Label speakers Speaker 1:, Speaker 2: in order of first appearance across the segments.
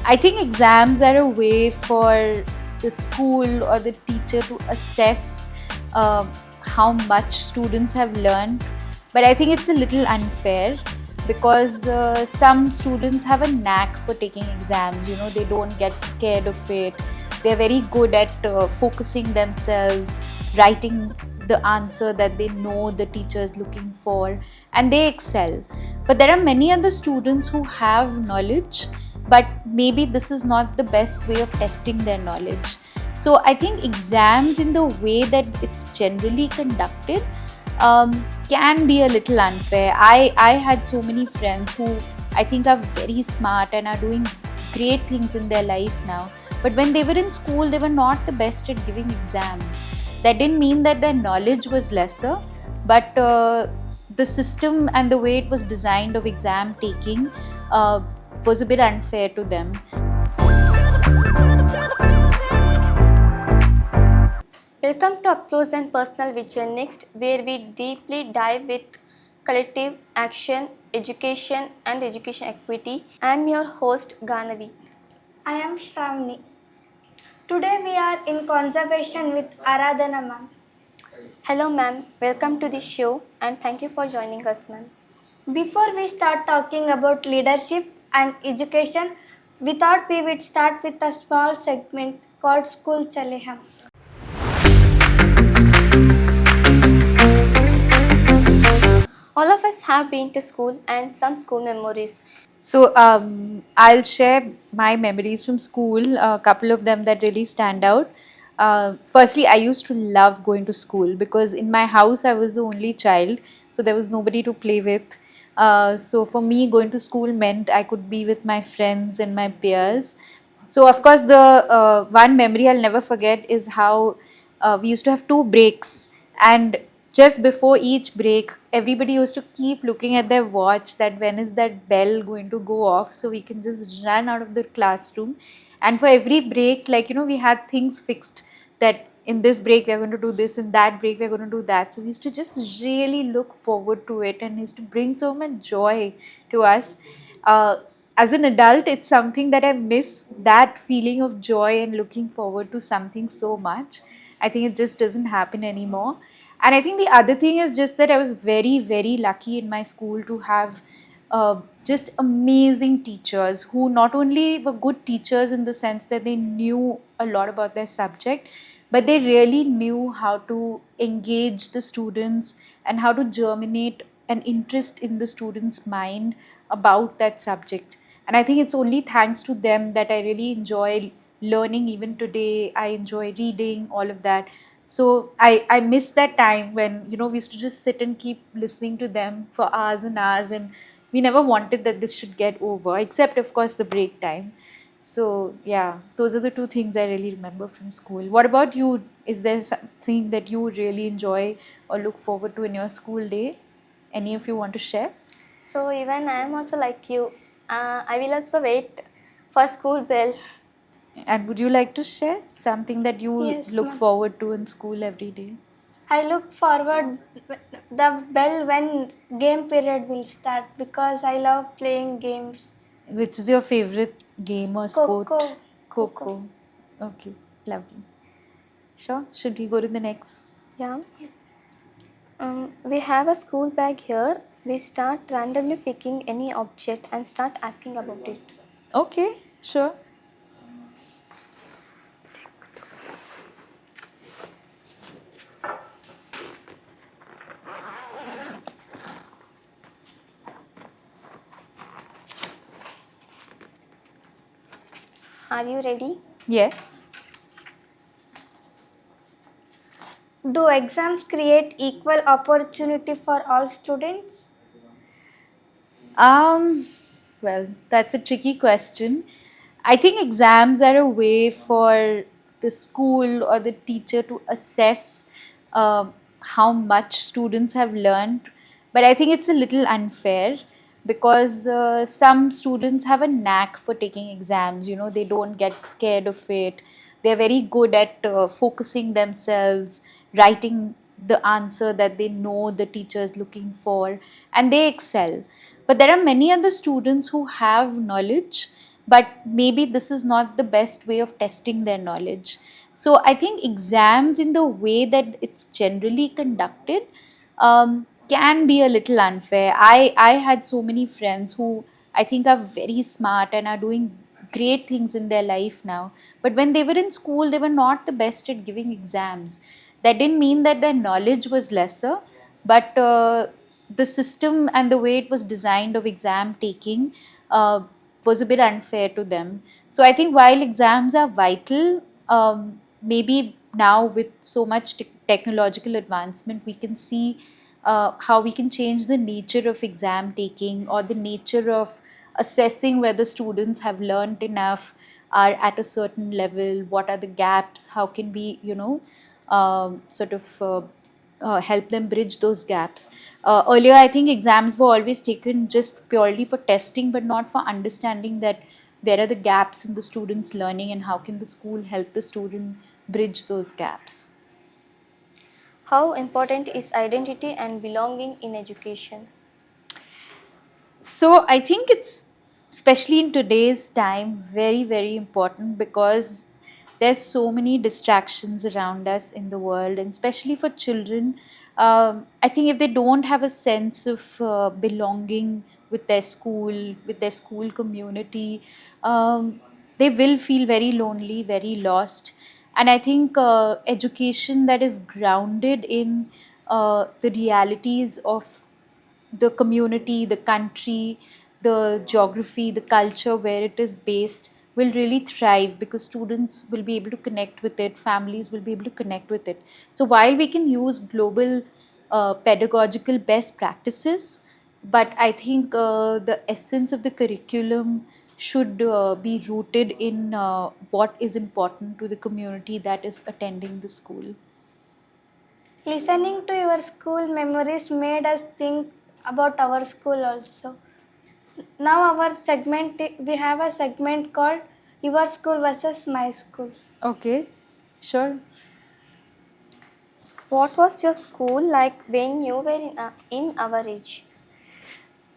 Speaker 1: I think exams are a way for the school or the teacher to assess uh, how much students have learned. But I think it's a little unfair because some students have a knack for taking exams. You know, they don't get scared of it. They're very good at focusing themselves, writing the answer that they know the teacher is looking for, and they excel. But there are many other students who have knowledge, but maybe this is not the best way of testing their knowledge. So I think exams, in the way that it's generally conducted, can be a little unfair. I had so many friends who I think are very smart and are doing great things in their life now. But when they were in school, they were not the best at giving exams. That didn't mean that their knowledge was lesser, but the system and the way it was designed of exam taking uh, was a bit unfair to them.
Speaker 2: Welcome to Up Close and Personal Vision Next, where we deeply dive with collective action, education, and education equity. I am your host, Ganavi.
Speaker 3: I am Shravani. Today we are in conservation with Aradhana ma'am.
Speaker 2: Hello, ma'am. Welcome to the show, and thank you for joining us, ma'am.
Speaker 3: Before we start talking about leadership and education, we thought we would start with a small segment called School Chale Hum.
Speaker 2: All of us have been to school and some school memories.
Speaker 1: So I'll share my memories from school, a couple of them that really stand out. Firstly, I used to love going to school because in my house I was the only child, so there was nobody to play with. So for me, going to school meant I could be with my friends and my peers. So of course, the one memory I'll never forget is how we used to have two breaks, and just before each break, everybody used to keep looking at their watch that when is that bell going to go off so we can just run out of the classroom. And for every break, like, you know, we had things fixed that in this break we're going to do this, in that break we're going to do that. So we used to just really look forward to it, and it used to bring so much joy to us. Uh, as an adult, it's something that I miss, that feeling of joy and looking forward to something so much. I think it just doesn't happen anymore. And I think the other thing is just that I was very, very lucky in my school to have just amazing teachers who not only were good teachers in the sense that they knew a lot about their subject, but they really knew how to engage the students and how to germinate an interest in the student's mind about that subject. And I think it's only thanks to them that I really enjoy learning even today. I enjoy reading, all of that. So I miss that time when, you know, we used to just sit and keep listening to them for hours and hours, and we never wanted that this should get over, except of course the break time. So yeah, those are the two things I really remember from school. What about you? Is there something that you really enjoy or look forward to in your school day? Any of you want to share?
Speaker 2: So, even I am also like you. I will also wait for school bell.
Speaker 1: And would you like to share something that you
Speaker 3: Yes,
Speaker 1: look
Speaker 3: ma'am.
Speaker 1: forward to in school every day?
Speaker 3: I look forward the bell when game period will start because I love playing games.
Speaker 1: Which is your favorite game or
Speaker 3: Coco.
Speaker 1: sport?
Speaker 3: Coco.
Speaker 1: Coco. Okay, lovely. Sure. Should we go to the next?
Speaker 2: Yeah. We have a school bag here. We start randomly picking any object and start asking about it.
Speaker 1: Okay, sure.
Speaker 2: Are you ready?
Speaker 1: Yes.
Speaker 3: Do exams create equal opportunity for all students?
Speaker 1: Um, well, that's a tricky question. I think exams are a way for the school or the teacher to assess uh, how much students have learned. But I think it's a little unfair because some students have a knack for taking exams. You know, they don't get scared of it. They're very good at focusing themselves, writing the answer that they know the teacher is looking for, and they excel. But there are many other students who have knowledge, but maybe this is not the best way of testing their knowledge. So I think exams, in the way that it's generally conducted, can be a little unfair. I had so many friends who I think are very smart and are doing great things in their life now. But when they were in school, they were not the best at giving exams. That didn't mean that their knowledge was lesser, but the system and the way it was designed of exam taking was a bit unfair to them. So I think while exams are vital, maybe now with so much technological advancement, we can see how we can change the nature of exam taking, or the nature of assessing whether students have learned enough, are at a certain level, what are the gaps, how can we, sort of help them bridge those gaps. Earlier, I think exams were always taken just purely for testing, but not for understanding that where are the gaps in the student's learning and how can the school help the student bridge those gaps.
Speaker 2: How important is identity and belonging in education?
Speaker 1: So I think it's, especially in today's time, very, very important, because there's so many distractions around us in the world, and especially for children. I think if they don't have a sense of belonging with their school community, they will feel very lonely, very lost. And I think education that is grounded in the realities of the community, the country, the geography, the culture where it is based will really thrive, because students will be able to connect with it, families will be able to connect with it. So while we can use global pedagogical best practices, but I think the essence of the curriculum should be rooted in what is important to the community that is attending the school.
Speaker 3: Listening to your school memories made us think about our school also. Now we have a segment called Your School versus My School.
Speaker 1: Okay, sure.
Speaker 2: What was your school like when you were in our age?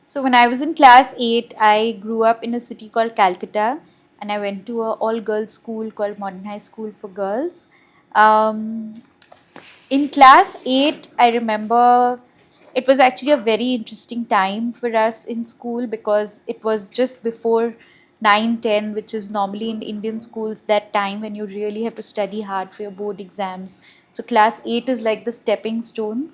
Speaker 1: So when I was in class 8, I grew up in a city called Calcutta, and I went to a all girls school called Modern High School for Girls. Um, in class 8, I remember it was actually a very interesting time for us in school, because it was just before 9, 10, which is normally in Indian schools that time when you really have to study hard for your board exams. So class 8 is like the stepping stone.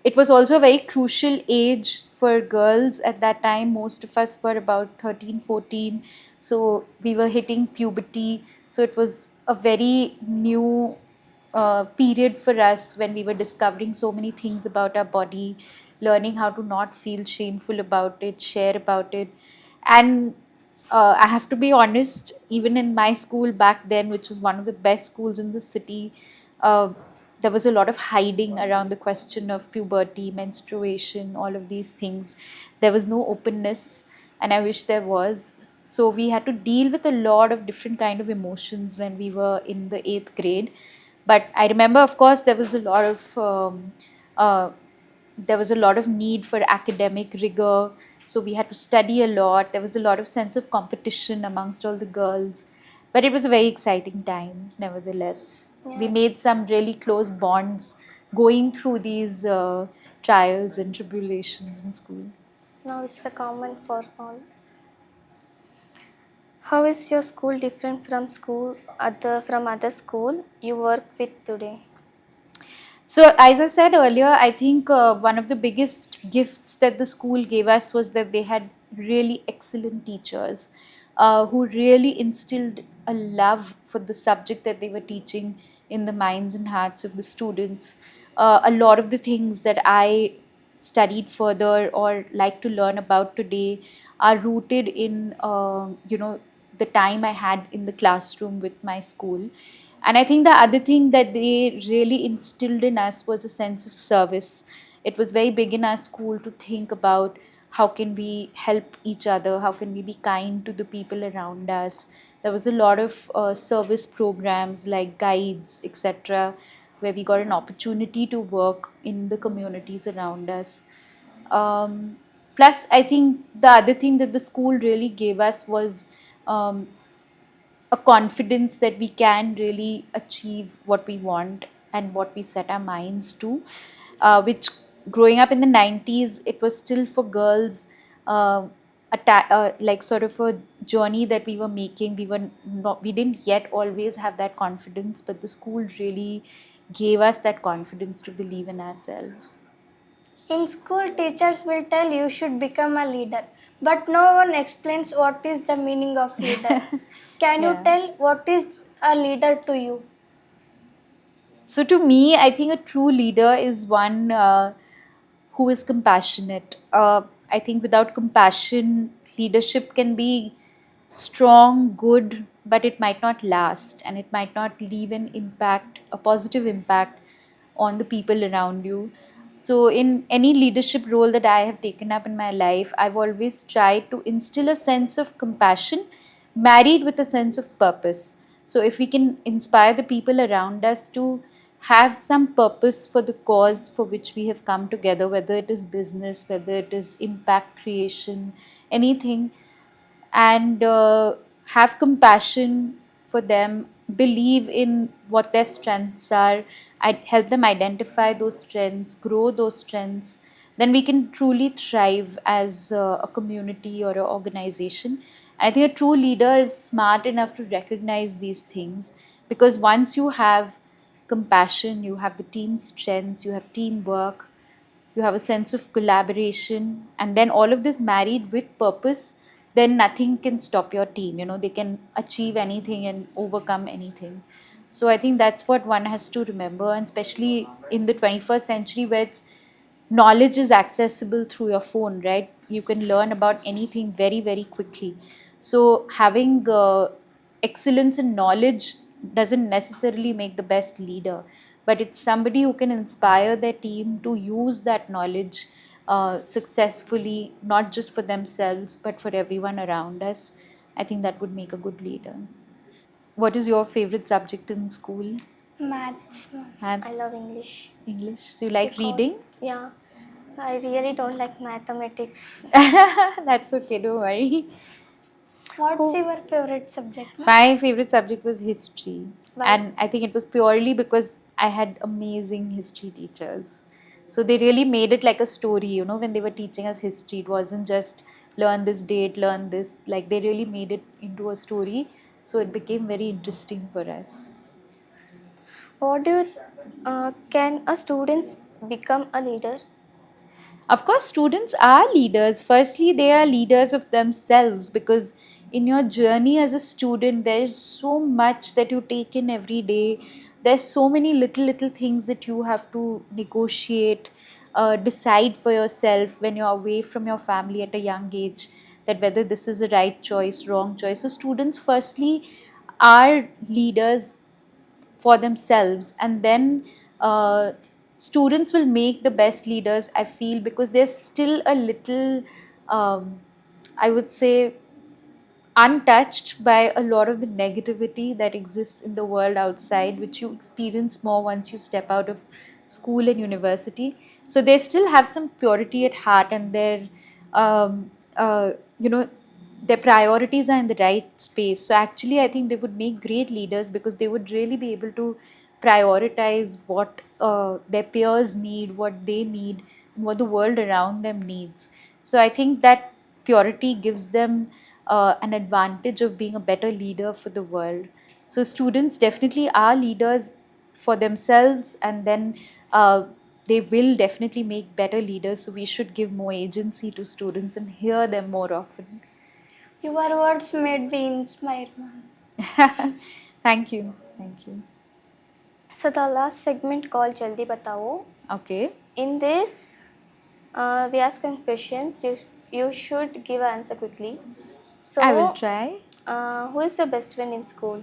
Speaker 1: It was also a very crucial age for girls at that time. Most of us were about 13, 14. So we were hitting puberty. So it was a very new period for us when we were discovering so many things about our body, learning how to not feel shameful about it, share about it. And I have to be honest, even in my school back then, which was one of the best schools in the city, uh, there was a lot of hiding around the question of puberty, menstruation, all of these things. There was no openness, and I wish there was. So we had to deal with a lot of different kind of emotions when we were in the 8th grade. But I remember, of course, uh, there was a lot of need for academic rigor. So we had to study a lot. There was a lot of sense of competition amongst all the girls. But it was a very exciting time, nevertheless. We
Speaker 2: Yeah.
Speaker 1: made some really close bonds going through these trials and tribulations in school.
Speaker 2: Now it's a common for all. How is your school different from other school you work with today?
Speaker 1: So, as I said earlier, I think one of the biggest gifts that the school gave us was that they had really excellent teachers who really instilled a love for the subject that they were teaching in the minds and hearts of the students. A lot of the things that I studied further or like to learn about today are rooted in, the time I had in the classroom with my school. And I think the other thing that they really instilled in us was a sense of service. It was very big in our school to think about how can we help each other, how can we be kind to the people around us. There was a lot of service programs like guides, etc., where we got an opportunity to work in the communities around us. Um, Plus, I think the other thing that the school really gave us was um, a confidence that we can really achieve what we want and what we set our minds to, which growing up in the 90s, it was still for girls, like sort of a journey that we were making. We didn't yet always have that confidence, but the school really gave us that confidence to believe in ourselves.
Speaker 3: In school, teachers will tell you should become a leader, but no one explains what is the meaning of leader. Can you
Speaker 1: Yeah.
Speaker 3: tell what is a leader to you?
Speaker 1: So to me, I think a true leader is one who is compassionate. I think without compassion, leadership can be strong, good, but it might not last and it might not leave an impact, a positive impact on the people around you. So, in any leadership role that I have taken up in my life, I've always tried to instill a sense of compassion married with a sense of purpose. So, if we can inspire the people around us to have some purpose for the cause for which we have come together, whether it is business, whether it is impact creation, anything, and have compassion for them, believe in what their strengths are, help them identify those strengths, grow those strengths, then we can truly thrive as a community or an organization. I think a true leader is smart enough to recognize these things, because once you have compassion, you have the team strengths, you have teamwork, you have a sense of collaboration, and then all of this married with purpose, then nothing can stop your team. They can achieve anything and overcome anything. So I think that's what one has to remember, and especially in the 21st century where knowledge is accessible through your phone, right? You can learn about anything very, very quickly. So having excellence in knowledge doesn't necessarily make the best leader, but it's somebody who can inspire their team to use that knowledge successfully, not just for themselves, but for everyone around us. I think that would make a good leader. What is your favorite subject in school?
Speaker 3: Maths.
Speaker 2: I love
Speaker 1: Maths,
Speaker 2: English
Speaker 1: English. So you like reading?
Speaker 2: because, yeah, I really don't like mathematics.
Speaker 1: That's okay, don't worry.
Speaker 3: What's
Speaker 1: Oh,
Speaker 3: your favorite subject?
Speaker 1: my favorite subject was history,
Speaker 2: Why?
Speaker 1: and I think it was purely because I had amazing history teachers. So they really made it like a story, when they were teaching us history. It wasn't just learn this date, learn this, like they really made it into a story. So it became very interesting for us.
Speaker 2: What do you, can a student become a leader?
Speaker 1: Of course, students are leaders. Firstly, they are leaders of themselves, because in your journey as a student, there's so much that you take in every day. There's so many little things that you have to negotiate, decide for yourself when you're away from your family at a young age, that whether this is a right choice, wrong choice. So, students, firstly, are leaders for themselves, and then uh, students will make the best leaders, I feel, because there's still a little, I would say, untouched by a lot of the negativity that exists in the world outside, which you experience more once you step out of school and university. So they still have some purity at heart, and um, uh, you know, their priorities are in the right space. So actually, I think they would make great leaders, because they would really be able to prioritize what their peers need, what they need, and what the world around them needs. So I think that purity gives them an advantage of being a better leader for the world. So students definitely are leaders for themselves, and then they will definitely make better leaders. So we should give more agency to students and hear them more often.
Speaker 3: Your words made me inspired, ma'am.
Speaker 1: Thank you. Thank you.
Speaker 2: So the last segment called Jaldi Batao.
Speaker 1: Okay.
Speaker 2: In this, we ask some questions. You should give an answer quickly.
Speaker 1: I will
Speaker 2: So,
Speaker 1: try.
Speaker 2: who is your best friend in school?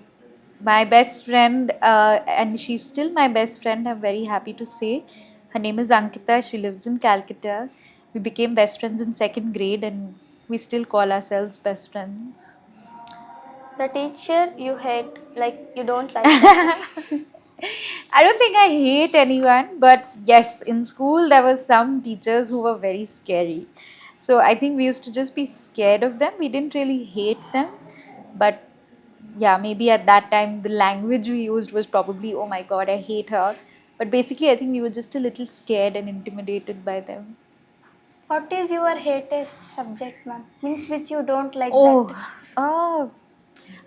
Speaker 1: My best friend, and she's still my best friend, I'm very happy to say. Her name is Ankita. She lives in Calcutta. We became best friends in second grade, and we still call ourselves best friends.
Speaker 2: The teacher you hate, like you don't like them.
Speaker 1: I don't think I hate anyone, but yes, in school there were some teachers who were very scary. So I think we used to just be scared of them. We didn't really hate them, but yeah, maybe at that time the language we used was probably, oh my god, I hate her. But basically, I think we were just a little scared and intimidated by them.
Speaker 3: What is your hatest subject, ma'am? Means which you don't like that.
Speaker 1: Oh, uh,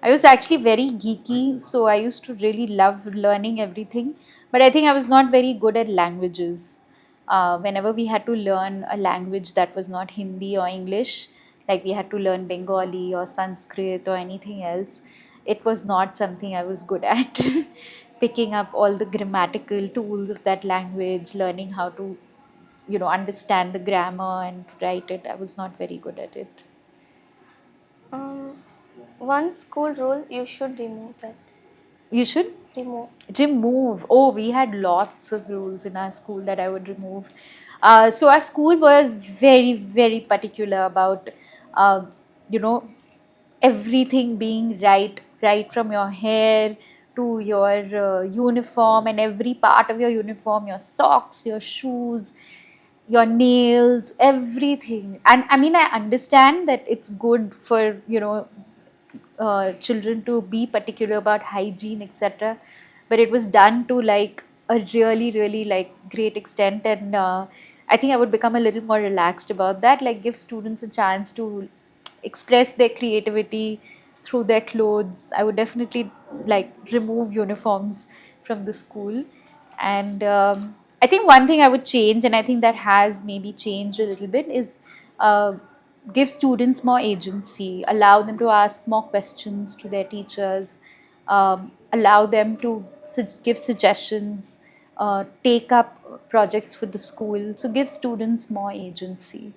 Speaker 1: I was actually very geeky, so I used to really love learning everything. But I think I was not very good at languages. Whenever we had to learn a language that was not Hindi or English, like we had to learn Bengali or Sanskrit or anything else, it was not something I was good at. Picking up all the grammatical tools of that language, learning how to, understand the grammar and write it, I was not very good at it.
Speaker 2: Um, One school rule you should remove that.
Speaker 1: You should
Speaker 2: Remove.
Speaker 1: remove. Oh, we had lots of rules in our school that I would remove. So our school was very, very particular about, uh, you know, everything being right from your hair to your uniform and every part of your uniform, your socks, your shoes, your nails, everything. And I mean, I understand that it's good for, children to be particular about hygiene, etc. But it was done to like a really, really like great extent, and I think I would become a little more relaxed about that. Like give students a chance to express their creativity through their clothes. I would definitely like remove uniforms from the school, and I think one thing I would change, and I think that has maybe changed a little bit, is uh, give students more agency, allow them to ask more questions to their teachers, allow them to give suggestions, take up projects for the school. So give students more agency.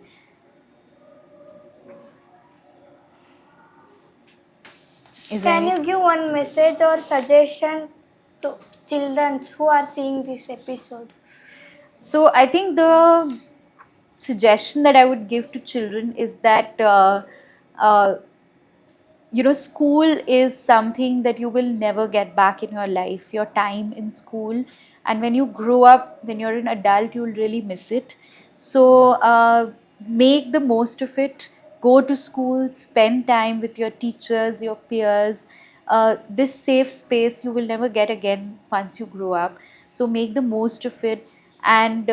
Speaker 1: Is there
Speaker 3: Can
Speaker 1: any?
Speaker 3: you give one message or suggestion to children who are seeing this episode?
Speaker 1: So I think the suggestion that I would give to children is that uh, school is something that you will never get back in your life. Your time in school, and when you grow up, when you're an adult, you'll really miss it. So make the most of it. Go to school, spend time with your teachers, your peers. This safe space you will never get again once you grow up. So make the most of it, and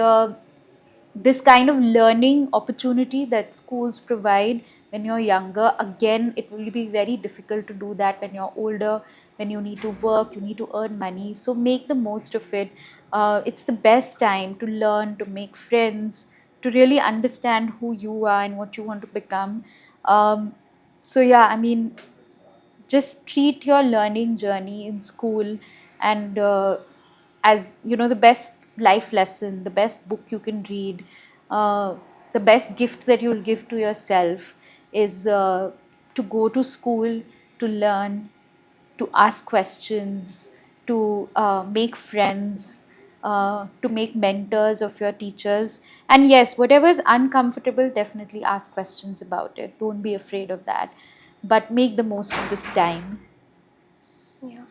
Speaker 1: this kind of learning opportunity that schools provide when you're younger, again it will be very difficult to do that when you're older, when you need to work, you need to earn money. So make the most of it. It's the best time to learn, to make friends, to really understand who you are and what you want to become. So yeah, I mean, just treat your learning journey in school and as the best life lesson, the best book you can read, uh, the best gift that you'll give to yourself is to go to school, to learn, to ask questions, to make friends, to make mentors of your teachers. And yes, whatever is uncomfortable, definitely ask questions about it. Don't be afraid of that. But make the most of this time.
Speaker 2: Yeah.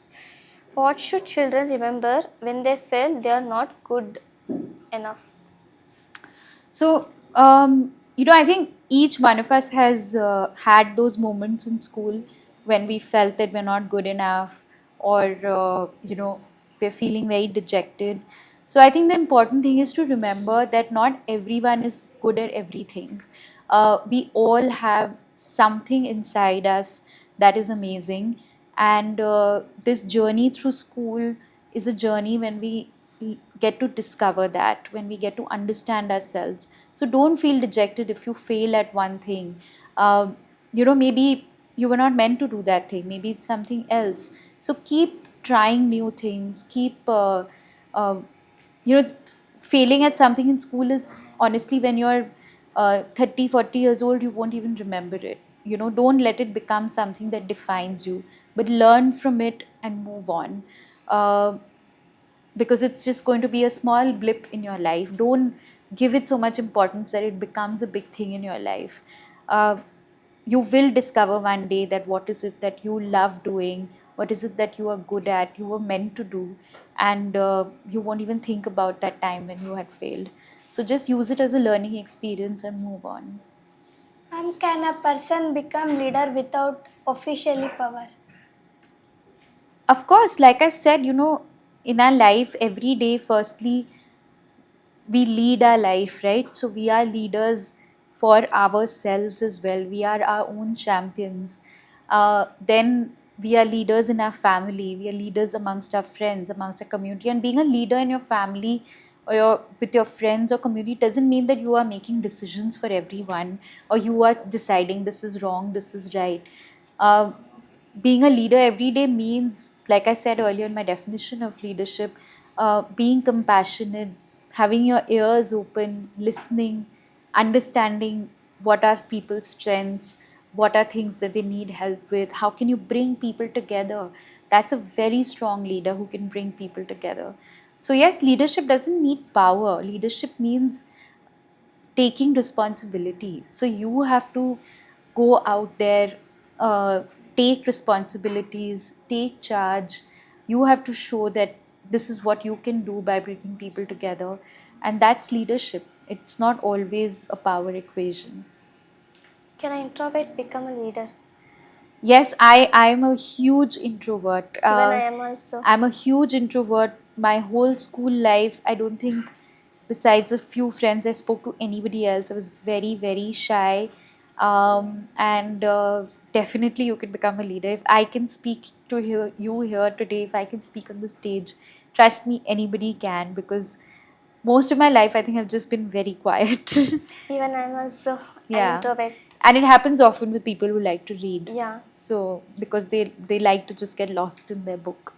Speaker 2: What should children remember when they feel they are not good enough?
Speaker 1: So, I think each one of us has had those moments in school when we felt that we're not good enough, or, we're feeling very dejected. So, I think the important thing is to remember that not everyone is good at everything. We all have something inside us that is amazing. And this journey through school is a journey when we get to discover that, when we get to understand ourselves. So don't feel dejected if you fail at one thing. Maybe you were not meant to do that thing, maybe it's something else. So keep trying new things, keep uh, you know failing at something in school is honestly, when you're 30 40 years old, you won't even remember it. Don't let it become something that defines you, but learn from it and move on. uh, because it's just going to be a small blip in your life. Don't give it so much importance that it becomes a big thing in your life. uh, you will discover one day that what is it that you love doing, what is it that you are good at, you were meant to do, and you won't even think about that time when you had failed. So just use it as a learning experience and move on.
Speaker 3: Can a person become leader without officially power?
Speaker 1: Of course, like I said, in our life, every day, firstly, we lead our life, right? So we are leaders for ourselves as well. We are our own champions. Then we are leaders in our family. We are leaders amongst our friends, amongst our community. And being a leader in your family or with your friends or community doesn't mean that you are making decisions for everyone or you are deciding this is wrong, this is right. Uh, Being a leader every day means, like I said earlier in my definition of leadership, being compassionate, having your ears open, listening, understanding what are people's strengths, what are things that they need help with, how can you bring people together. That's a very strong leader who can bring people together. So, yes, leadership doesn't need power. Leadership means taking responsibility. So you have to go out there, take responsibilities, take charge. You have to show that this is what you can do by bringing people together. And that's leadership. It's not always a power equation.
Speaker 2: Can an introvert become a leader?
Speaker 1: Yes, I'm a huge introvert.
Speaker 2: Even I am also.
Speaker 1: I'm a huge introvert. My whole school life, I don't think, besides a few friends, I spoke to anybody else. I was very, very shy. And definitely, you can become a leader. If I can speak to you here today, if I can speak on the stage, trust me, anybody can, because most of my life, I think I've just been very quiet.
Speaker 2: Even I am also an
Speaker 1: Yeah.
Speaker 2: introvert.
Speaker 1: And it happens often with people who like to read.
Speaker 2: Yeah.
Speaker 1: So because they like to just get lost in their book.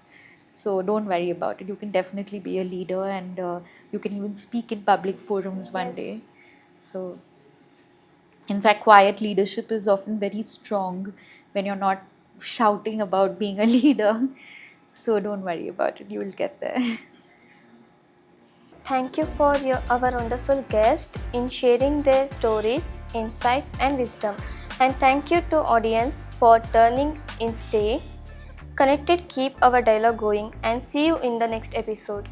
Speaker 1: So don't worry about it. You can definitely be a leader, and you can even speak in public forums one day.
Speaker 2: Yes.
Speaker 1: So in fact, quiet leadership is often very strong when you're not shouting about being a leader. So don't worry about it. You will get there.
Speaker 2: Thank you for our wonderful guest in sharing their stories, insights, and wisdom. And thank you to audience for turning in. Stay connected, keep our dialogue going, and see you in the next episode.